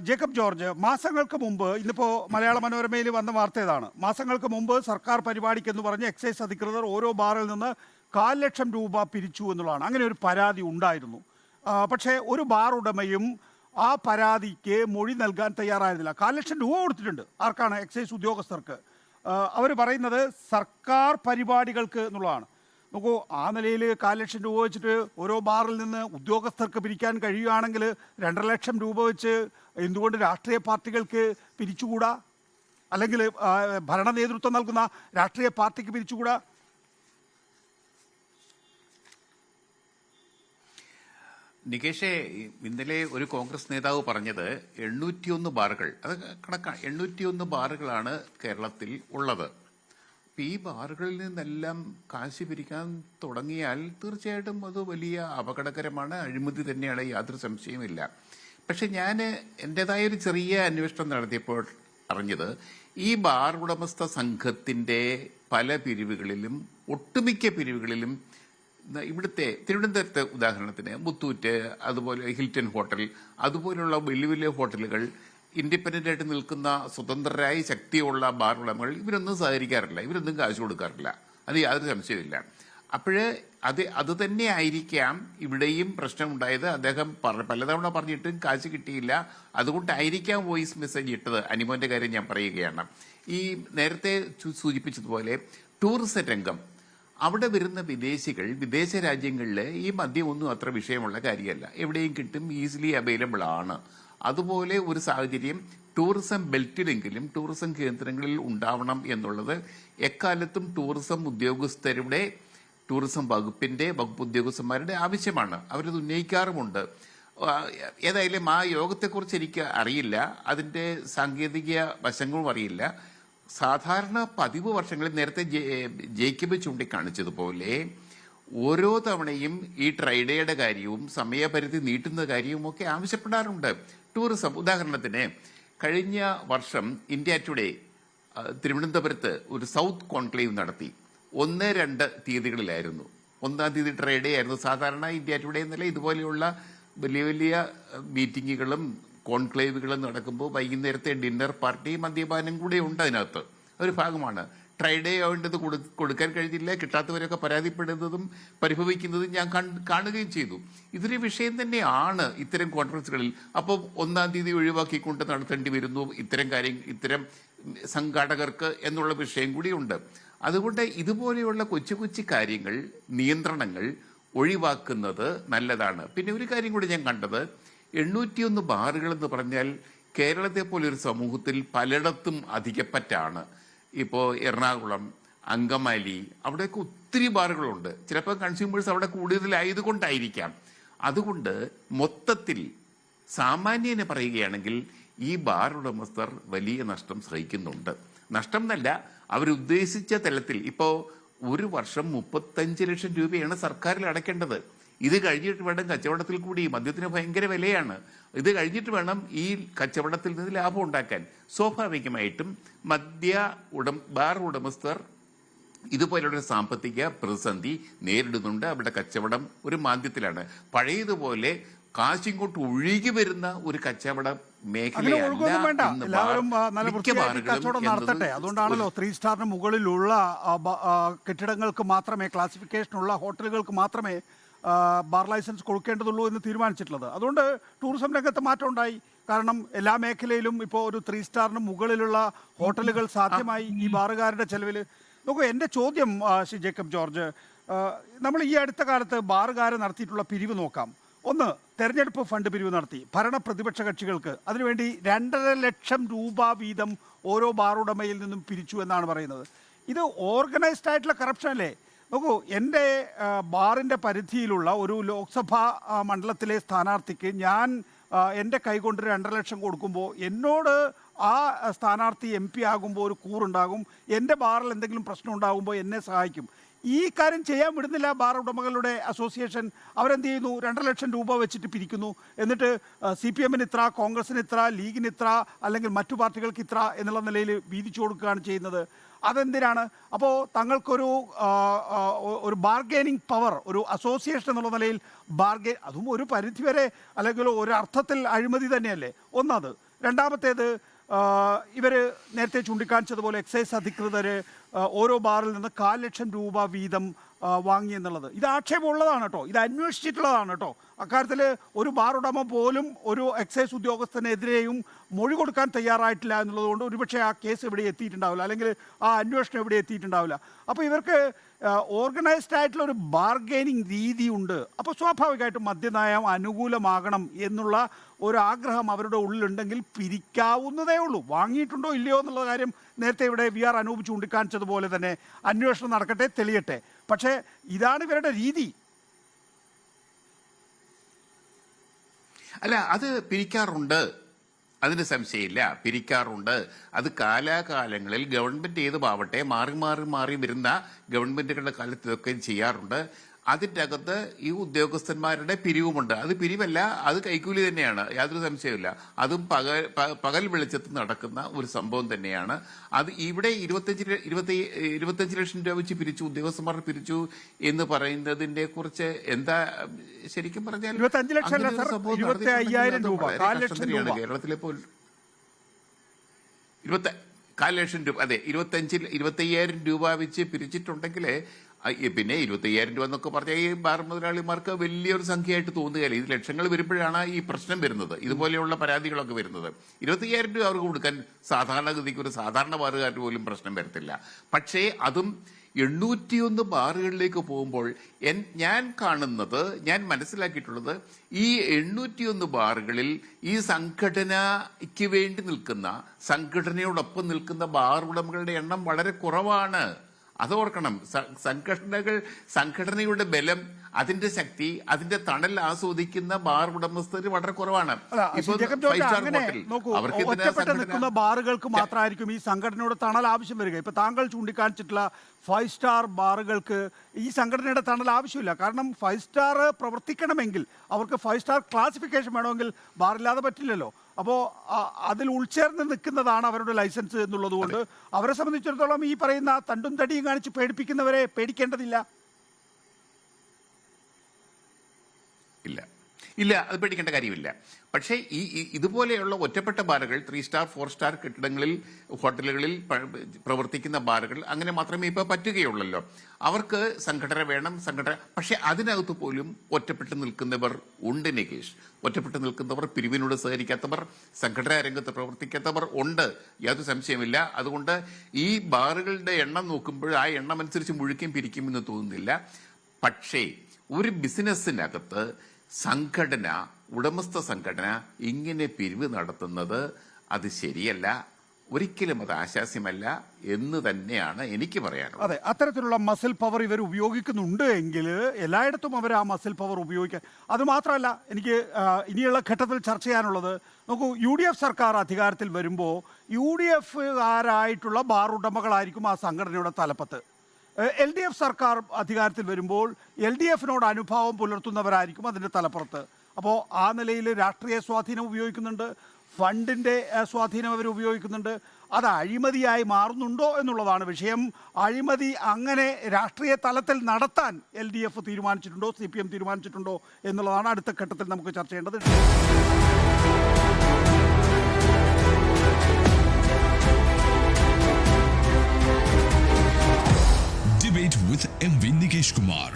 Jacob George, മാസങ്ങൾക്ക് മുമ്പ് ഇന്നിപ്പോൾ മലയാള മനോരമയിൽ വന്ന വാർത്ത ഇതാണ്. മാസങ്ങൾക്ക് മുമ്പ് സർക്കാർ പരിപാടിക്ക് എന്ന് പറഞ്ഞ് എക്സൈസ് അധികൃതർ ഓരോ ബാറിൽ നിന്ന് 1,00,000 രൂപ പിരിച്ചു എന്നുള്ളതാണ്. അങ്ങനെ ഒരു പരാതി ഉണ്ടായിരുന്നു. പക്ഷേ ഒരു ബാർ ഉടമയും ആ പരാതിക്ക് മൊഴി നൽകാൻ തയ്യാറായിരുന്നില്ല. 1,00,000 രൂപ കൊടുത്തിട്ടുണ്ട്. ആർക്കാണ്? എക്സൈസ് ഉദ്യോഗസ്ഥർക്ക്. അവർ പറയുന്നത് സർക്കാർ പരിപാടികൾക്ക് എന്നുള്ളതാണ്. നോക്കൂ, ആ നിലയിൽ 1,00,000 രൂപ വെച്ചിട്ട് ഓരോ ബാറിൽ നിന്ന് ഉദ്യോഗസ്ഥർക്ക് പിരിക്കാൻ കഴിയുകയാണെങ്കിൽ 2,50,000 രൂപ വെച്ച് എന്തുകൊണ്ട് രാഷ്ട്രീയ പാർട്ടികൾക്ക് പിരിച്ചുകൂടാ? അല്ലെങ്കിൽ ഭരണ നേതൃത്വം നൽകുന്ന രാഷ്ട്രീയ പാർട്ടിക്ക് പിരിച്ചുകൂടാ? നികേഷെ, ഇന്നലെ ഒരു കോൺഗ്രസ് നേതാവ് പറഞ്ഞത് 801 ബാറുകൾ, അത് കണക്കാണ്, 801 ബാറുകളാണ് കേരളത്തിൽ ഉള്ളത്. ഈ ബാറുകളിൽ നിന്നെല്ലാം കാശ് പിരിക്കാൻ തുടങ്ങിയാൽ തീർച്ചയായിട്ടും അത് വലിയ അപകടകരമാണ്, അഴിമതി തന്നെയാണ്, യാതൊരു സംശയവുമില്ല. പക്ഷെ ഞാൻ എൻ്റെതായൊരു ചെറിയ അന്വേഷണം നടത്തിയപ്പോൾ അറിഞ്ഞത് ഈ ബാർ ഉടമസ്ഥ സംഘത്തിന്റെ പല പിരിവുകളിലും, ഒട്ടുമിക്ക പിരിവുകളിലും, ഇവിടുത്തെ തിരുവനന്തപുരത്തെ ഉദാഹരണത്തിന് മുത്തൂറ്റ്, അതുപോലെ ഹിൽട്ടൺ ഹോട്ടൽ, അതുപോലുള്ള വലിയ വലിയ ഹോട്ടലുകൾ, ഇൻഡിപെൻഡന്റ് ആയിട്ട് നിൽക്കുന്ന സ്വതന്ത്രരായ ശക്തിയുള്ള ബാർ ഉടമകൾ ഇവരൊന്നും സഹകരിക്കാറില്ല, ഇവരൊന്നും കാശ് കൊടുക്കാറില്ല, അത് യാതൊരു സംശയമില്ല. അപ്പോഴ് അത് തന്നെ ആയിരിക്കാം ഇവിടെയും പ്രശ്നമുണ്ടായത്. അദ്ദേഹം പലതവണ പറഞ്ഞിട്ടും കാശ് കിട്ടിയില്ല, അതുകൊണ്ടായിരിക്കാം വോയിസ് മെസ്സേജ് ഇട്ടത്. അനിമോന്റെ കാര്യം ഞാൻ പറയുകയാണ്. ഈ നേരത്തെ സൂചിപ്പിച്ചതുപോലെ ടൂറിസം രംഗം, അവിടെ വരുന്ന വിദേശികൾ, വിദേശ രാജ്യങ്ങളിൽ ഈ മദ്യം ഒന്നും അത്ര വിഷയമുള്ള കാര്യമല്ല, എവിടെയും കിട്ടും, ഈസിലി അവൈലബിൾ ആണ്. അതുപോലെ ഒരു സാഹചര്യം ടൂറിസം ബെൽറ്റിലെങ്കിലും ടൂറിസം കേന്ദ്രങ്ങളിൽ ഉണ്ടാവണം എന്നുള്ളത് എക്കാലത്തും ടൂറിസം ഉദ്യോഗസ്ഥരുടെ, ടൂറിസം വകുപ്പിന്റെ ഉദ്യോഗസ്ഥന്മാരുടെ ആവശ്യമാണ്. അവരത് ഉന്നയിക്കാറുമുണ്ട്. ഏതായാലും ആ യോഗത്തെക്കുറിച്ച് എനിക്ക് അറിയില്ല, അതിന്റെ സാങ്കേതിക വശങ്ങളും അറിയില്ല. സാധാരണ പതിവ് വർഷങ്ങളിൽ നേരത്തെ ജേക്കബ് ചൂണ്ടിക്കാണിച്ചതുപോലെ ഓരോ തവണയും ഈ ട്രൈഡേയുടെ കാര്യവും സമയപരിധി നീട്ടുന്ന കാര്യവും ഒക്കെ ആവശ്യപ്പെടാറുണ്ട് ടൂറിസം. ഉദാഹരണത്തിന് കഴിഞ്ഞ വർഷം ഇന്ത്യ ടുഡേ തിരുവനന്തപുരത്ത് ഒരു സൗത്ത് കോൺക്ലേവ് നടത്തി. 1-2 തീയതികളിലായിരുന്നു. 1-ാം തീയതി ട്രൈഡേ ആയിരുന്നു. സാധാരണ ഇന്ത്യ ടുഡേ എന്നല്ല, ഇതുപോലെയുള്ള വലിയ വലിയ മീറ്റിങ്ങുകളും കോൺക്ലേവുകളും നടക്കുമ്പോൾ വൈകുന്നേരത്തെ ഡിന്നർ പാർട്ടി, മദ്യപാനം കൂടെ ഉണ്ട് അതിനകത്ത്, ഒരു ഭാഗമാണ്. ട്രൈഡേ ആവേണ്ടത് കൊടുക്കാൻ കഴിഞ്ഞില്ല, കിട്ടാത്തവരൊക്കെ പരാതിപ്പെടുന്നതും പരിഭവിക്കുന്നതും ഞാൻ കാണുകയും ചെയ്തു. ഇതൊരു വിഷയം തന്നെയാണ് ഇത്തരം കോൺഫറൻസുകളിൽ. അപ്പോൾ 1-ാം തീയതി ഒഴിവാക്കിക്കൊണ്ട് നടത്തേണ്ടി വരുന്നു ഇത്തരം സംഘാടകർക്ക് എന്നുള്ള വിഷയം കൂടിയുണ്ട്. അതുകൊണ്ട് ഇതുപോലെയുള്ള കൊച്ചു കൊച്ചു കാര്യങ്ങൾ, നിയന്ത്രണങ്ങൾ ഒഴിവാക്കുന്നത് നല്ലതാണ്. പിന്നെ ഒരു കാര്യം കൂടി ഞാൻ കണ്ടത്, 801 ബാറുകൾ എന്ന് പറഞ്ഞാൽ കേരളത്തെ പോലെ ഒരു സമൂഹത്തിൽ പലയിടത്തും അധികപ്പറ്റാണ്. ഇപ്പോൾ എറണാകുളം, അങ്കമാലി, അവിടെയൊക്കെ ഒത്തിരി ബാറുകളുണ്ട്. ചിലപ്പോൾ കൺസ്യൂമേഴ്സ് അവിടെ കൂടുതലായതുകൊണ്ടായിരിക്കാം. അതുകൊണ്ട് മൊത്തത്തിൽ സാമാന്യനെ പറയുകയാണെങ്കിൽ ഈ ബാർ ഉടമസ്ഥർ വലിയ നഷ്ടം സഹിക്കുന്നുണ്ട്. നഷ്ടം എന്നല്ല, അവരുദ്ദേശിച്ച തലത്തിൽ ഇപ്പോൾ ഒരു വർഷം 35 ലക്ഷം രൂപയാണ് സർക്കാരിൽ അടയ്ക്കേണ്ടത്. ഇത് കഴിഞ്ഞിട്ട് വേണം കച്ചവടത്തിൽ കൂടി, മദ്യത്തിന് ഭയങ്കര വിലയാണ്, ഇത് കഴിഞ്ഞിട്ട് വേണം ഈ കച്ചവടത്തിൽ നിന്ന് ലാഭം ഉണ്ടാക്കാൻ. സ്വാഭാവികമായിട്ടും ബാർ ഉടമസ്ഥർ ഇതുപോലുള്ള സാമ്പത്തിക പ്രതിസന്ധി നേരിടുന്നുണ്ട്. അവരുടെ കച്ചവടം ഒരു മാന്ദ്യത്തിലാണ്. പഴയതുപോലെ കാശിങ്ങോട്ട് ഒഴുകി വരുന്ന ഒരു കച്ചവട മേഖലയല്ല. നടത്തട്ടെ. അതുകൊണ്ടാണല്ലോ 3 സ്റ്റാറിന് മുകളിലുള്ള കെട്ടിടങ്ങൾക്ക് മാത്രമേ, ക്ലാസിഫിക്കേഷനുള്ള ഹോട്ടലുകൾക്ക് മാത്രമേ ബാർ ലൈസൻസ് കൊടുക്കേണ്ടതുള്ളൂ എന്ന് തീരുമാനിച്ചിട്ടുള്ളത്. അതുകൊണ്ട് ടൂറിസം രംഗത്ത് മാറ്റം ഉണ്ടായി. കാരണം എല്ലാ മേഖലയിലും ഇപ്പോൾ ഒരു 3 സ്റ്റാറിന് മുകളിലുള്ള ഹോട്ടലുകൾ സാധ്യമായി ഈ ബാറുകാരുടെ ചെലവിൽ. നോക്കൂ, എൻ്റെ ചോദ്യം ശ്രീ ജേക്കബ് ജോർജ്, നമ്മൾ ഈ അടുത്ത കാലത്ത് ബാറുകാരെ നടത്തിയിട്ടുള്ള പിരിവ് നോക്കാം. ഒന്ന്, തെരഞ്ഞെടുപ്പ് ഫണ്ട് പിരിവ് നടത്തി ഭരണ പ്രതിപക്ഷ കക്ഷികൾക്ക്. അതിനുവേണ്ടി 2.5 ലക്ഷം രൂപ വീതം ഓരോ ബാർ ഉടമയിൽ നിന്നും പിരിച്ചു എന്നാണ് പറയുന്നത്. ഇത് ഓർഗനൈസ്ഡ് ആയിട്ടുള്ള കറപ്ഷൻ അല്ലേ? നോക്കൂ, എൻ്റെ ബാറിൻ്റെ പരിധിയിലുള്ള ഒരു ലോക്സഭാ മണ്ഡലത്തിലെ സ്ഥാനാർത്ഥിക്ക് ഞാൻ എൻ്റെ കൈകൊണ്ട് 2.5 ലക്ഷം കൊടുക്കുമ്പോൾ എന്നോട് ആ സ്ഥാനാർത്ഥി MP ആകുമ്പോൾ ഒരു കൂറുണ്ടാകും. എൻ്റെ ബാറിൽ എന്തെങ്കിലും പ്രശ്നം ഉണ്ടാകുമ്പോൾ എന്നെ സഹായിക്കും. ഈ കാര്യം ചെയ്യാൻ വിടുന്നില്ല ബാർ ഉടമകളുടെ അസോസിയേഷൻ. അവരെന്ത് ചെയ്യുന്നു? 2 ലക്ഷം രൂപ വെച്ചിട്ട് പിരിക്കുന്നു. എന്നിട്ട് CPM ഇത്ര, കോൺഗ്രസിന് ഇത്ര, ലീഗിന് ഇത്ര, അല്ലെങ്കിൽ മറ്റു പാർട്ടികൾക്ക് ഇത്ര എന്നുള്ള നിലയിൽ വീതിച്ചു കൊടുക്കുകയാണ് ചെയ്യുന്നത്. അതെന്തിനാണ്? അപ്പോൾ തങ്ങൾക്കൊരു ഒരു ബാർഗെയിനിങ് പവർ, ഒരു അസോസിയേഷൻ എന്നുള്ള നിലയിൽ അതും ഒരു പരിധിവരെ അല്ലെങ്കിൽ ഒരർത്ഥത്തിൽ അഴിമതി തന്നെയല്ലേ ഒന്നത്. രണ്ടാമത്തേത്, ഇവർ നേരത്തെ ചൂണ്ടിക്കാണിച്ചതുപോലെ എക്സൈസ് അധികൃതർ ഓരോ ബാറിൽ നിന്ന് 4 ലക്ഷം രൂപ വീതം വാങ്ങി എന്നുള്ളത് ഇത് ആക്ഷേപമുള്ളതാണ് കേട്ടോ. ഇത് അന്വേഷിച്ചിട്ടുള്ളതാണ് കേട്ടോ. അക്കാര്യത്തിൽ ഒരു ബാർ ഉടമ പോലും ഒരു എക്സൈസ് ഉദ്യോഗസ്ഥനെതിരെയും മൊഴി കൊടുക്കാൻ തയ്യാറായിട്ടില്ല എന്നുള്ളതുകൊണ്ട് ഒരുപക്ഷെ ആ കേസ് എവിടെ എത്തിയിട്ടുണ്ടാവില്ല, അല്ലെങ്കിൽ ആ അന്വേഷണം എവിടെ എത്തിയിട്ടുണ്ടാവില്ല. അപ്പോൾ ഇവർക്ക് ഓർഗനൈസ്ഡ് ആയിട്ടുള്ള ഒരു ബാർഗെയിനിങ് രീതിയുണ്ട്. അപ്പോൾ സ്വാഭാവികമായിട്ടും മദ്യനയം അനുകൂലമാകണം എന്നുള്ള ഒരാഗ്രഹം അവരുടെ ഉള്ളിലുണ്ടെങ്കിൽ പിരിക്കാവുന്നതേ ഉള്ളൂ. വാങ്ങിയിട്ടുണ്ടോ ഇല്ലയോ എന്നുള്ള കാര്യം നേരത്തെ ഇവിടെ VR അനൂപ് ചൂണ്ടിക്കാണിച്ചതുപോലെ തന്നെ അന്വേഷണം നടക്കട്ടെ, തെളിയട്ടെ. പക്ഷേ ഇതാണ് ഇവരുടെ രീതി. അല്ല, അത് പിരിക്കാറുണ്ട്, അതിന് സംശയമില്ല, പിരിക്കാറുണ്ട്. അത് കാലാകാലങ്ങളിൽ ഗവൺമെന്റ് ഏതുമാവട്ടെ മാറി മാറി മാറി വരുന്ന ഗവൺമെന്റുകളുടെ കാലത്ത് ഇതൊക്കെ ചെയ്യാറുണ്ട്. അതിൻ്റെ അകത്ത് ഈ ഉദ്യോഗസ്ഥന്മാരുടെ പിരിവുമുണ്ട്. അത് പിരിവല്ല, അത് കൈക്കൂലി തന്നെയാണ്, യാതൊരു സംശയമില്ല. അതും പകൽ വെളിച്ചത്ത് നടക്കുന്ന ഒരു സംഭവം തന്നെയാണ്. അത് ഇവിടെ 25 ലക്ഷം രൂപ വെച്ച് പിരിച്ചു, ഉദ്യോഗസ്ഥന്മാർ പിരിച്ചു എന്ന് പറയുന്നതിനെ കുറിച്ച് എന്താ ശരിക്കും പറഞ്ഞാൽ 25 ലക്ഷം കേരളത്തിലെ പോലും 4 ലക്ഷം രൂപ, അതെ, 25,000 രൂപ വെച്ച് പിരിച്ചിട്ടുണ്ടെങ്കിൽ പിന്നെ 25,000 രൂപ എന്നൊക്കെ പറഞ്ഞാൽ ഈ ബാർ മുതലാളിമാർക്ക് വലിയൊരു സംഖ്യയായിട്ട് തോന്നുകയില്ല. ഇത് ലക്ഷങ്ങൾ വരുമ്പോഴാണ് ഈ പ്രശ്നം വരുന്നത്, ഇതുപോലെയുള്ള പരാതികളൊക്കെ വരുന്നത്. 25,000 രൂപ അവർക്ക് കൊടുക്കാൻ സാധാരണഗതിക്ക് ഒരു സാധാരണ ബാറുകാർക്ക് പോലും പ്രശ്നം വരത്തില്ല. പക്ഷേ അതും 801 ബാറുകളിലേക്ക് പോകുമ്പോൾ ഞാൻ മനസ്സിലാക്കിയിട്ടുള്ളത് ഈ 801 ബാറുകളിൽ ഈ സംഘടനയ്ക്ക് വേണ്ടി നിൽക്കുന്ന, സംഘടനയോടൊപ്പം നിൽക്കുന്ന ബാർ ഉടമകളുടെ എണ്ണം വളരെ കുറവാണ്. അതോർക്കണം. സംഘടനയുടെ ബലം, അതിന്റെ ശക്തി, അതിന്റെ തണൽ ആസ്വദിക്കുന്ന ബാർ ഉടമസ്ഥർ വളരെ കുറവാണ്. ഒറ്റപ്പെട്ട് നിൽക്കുന്ന ബാറുകൾക്ക് മാത്രമായിരിക്കും ഈ സംഘടനയുടെ തണൽ ആവശ്യം വരിക. ഇപ്പൊ താങ്കൾ ചൂണ്ടിക്കാണിച്ചിട്ടുള്ള 5 സ്റ്റാർ ബാറുകൾക്ക് ഈ സംഘടനയുടെ തണൽ ആവശ്യമില്ല. കാരണം 5 സ്റ്റാർ പ്രവർത്തിക്കണമെങ്കിൽ അവർക്ക് 5 സ്റ്റാർ ക്ലാസിഫിക്കേഷൻ വേണമെങ്കിൽ ബാറില്ലാതെ പറ്റില്ലല്ലോ. അപ്പോൾ അതിൽ ഉൾച്ചേർന്ന് നിൽക്കുന്നതാണ് അവരുടെ ലൈസൻസ് എന്നുള്ളത് കൊണ്ട് അവരെ സംബന്ധിച്ചിടത്തോളം ഈ പറയുന്ന തണ്ടും തടിയും കാണിച്ച് പേടിപ്പിക്കുന്നവരെ പേടിക്കേണ്ടതില്ല. ഇല്ല, അത് പേടിക്കേണ്ട കാര്യമില്ല. പക്ഷേ ഇതുപോലെയുള്ള ഒറ്റപ്പെട്ട ബാറുകൾ, 3 സ്റ്റാർ 4 സ്റ്റാർ കെട്ടിടങ്ങളിൽ, ഹോട്ടലുകളിൽ പ്രവർത്തിക്കുന്ന ബാറുകൾ അങ്ങനെ മാത്രമേ ഇപ്പോൾ പറ്റുകയുള്ളല്ലോ. അവർക്ക് സംഘടന വേണം, പക്ഷെ അതിനകത്ത് പോലും ഒറ്റപ്പെട്ട് നിൽക്കുന്നവർ ഉണ്ട് നികേഷ്. ഒറ്റപ്പെട്ട് നിൽക്കുന്നവർ, പിരിവിനോട് സഹകരിക്കാത്തവർ, സംഘടനാ രംഗത്ത് പ്രവർത്തിക്കാത്തവർ ഉണ്ട്, യാതൊരു സംശയമില്ല. അതുകൊണ്ട് ഈ ബാറുകളുടെ എണ്ണം നോക്കുമ്പോൾ ആ എണ്ണം അനുസരിച്ച് മുഴുക്കും പിരിക്കുമെന്ന് തോന്നുന്നില്ല. പക്ഷേ ഒരു ബിസിനസ്സിനകത്ത് സംഘടന, ഉടമസ്ഥ സംഘടന ഇങ്ങനെ പിരിവ് നടത്തുന്നത് അത് ശരിയല്ല, ഒരിക്കലും അത് ആശാസ്യമല്ല എന്ന് തന്നെയാണ് എനിക്ക് പറയാനുള്ളത്. അതെ, അത്തരത്തിലുള്ള മസിൽ പവർ ഇവർ ഉപയോഗിക്കുന്നുണ്ട് എങ്കിൽ എല്ലായിടത്തും അവർ ആ മസിൽ പവർ ഉപയോഗിക്കാൻ. അതുമാത്രമല്ല, എനിക്ക് ഇനിയുള്ള ഘട്ടത്തിൽ ചർച്ച ചെയ്യാനുള്ളത്, നോക്കൂ, UDF സർക്കാർ അധികാരത്തിൽ വരുമ്പോൾ UDF-കാരായിട്ടുള്ള ബാർ ഉടമകളായിരിക്കും ആ സംഘടനയുടെ തലപ്പത്ത്. LDF സർക്കാർ അധികാരത്തിൽ വരുമ്പോൾ LDF-നോട് അനുഭാവം പുലർത്തുന്നവരായിരിക്കും അതിൻ്റെ തലപ്പുറത്ത്. അപ്പോൾ ആ നിലയിൽ രാഷ്ട്രീയ സ്വാധീനം ഉപയോഗിക്കുന്നുണ്ട്, ഫണ്ടിൻ്റെ സ്വാധീനം അവർ ഉപയോഗിക്കുന്നുണ്ട്. അത് അഴിമതിയായി മാറുന്നുണ്ടോ എന്നുള്ളതാണ് വിഷയം. അഴിമതി അങ്ങനെ രാഷ്ട്രീയ തലത്തിൽ നടത്താൻ LDF തീരുമാനിച്ചിട്ടുണ്ടോ, CPM തീരുമാനിച്ചിട്ടുണ്ടോ എന്നുള്ളതാണ് അടുത്ത ഘട്ടത്തിൽ നമുക്ക് ചർച്ച ചെയ്യേണ്ടത്. Debate with MV Nikesh Kumar.